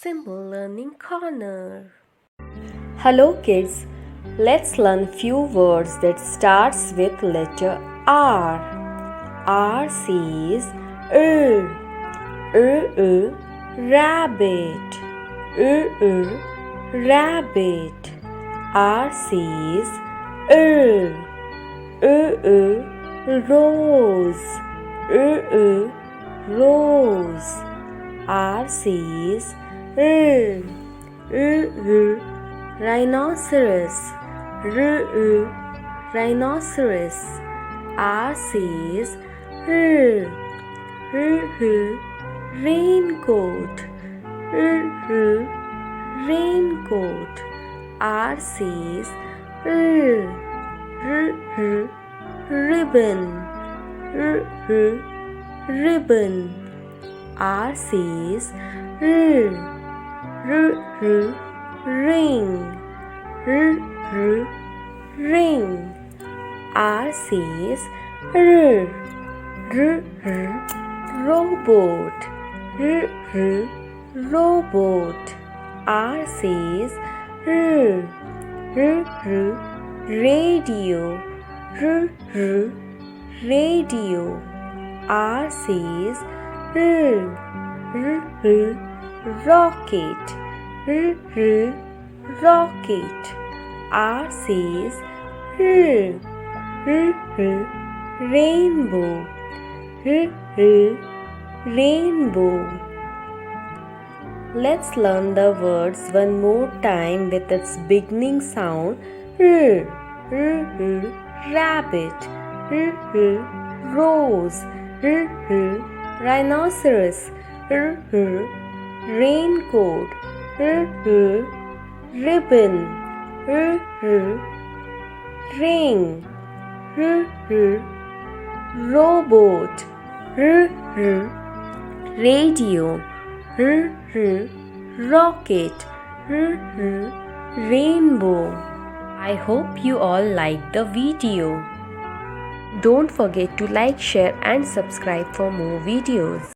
Symbol Learning Corner. Hello kids, let's learn few words that starts with letter R. R says rabbit. Rabbit. R says rose. Rose. R says rhinoceros. Rhinoceros. R says raincoat. Raincoat. R says ribbon. Ribbon. R says ring. Ring. R says robot. Robot. R says radio. Radio. R says rocket. Rocket. R says rainbow. Rainbow. Let's learn the words one more time with its beginning sound. Rabbit. Rose. Rhinoceros. Raincoat. Ribbon. Ring. Robot. Radio. Rocket. Rainbow. I hope you all liked the video. Don't forget to like, share and subscribe for more videos.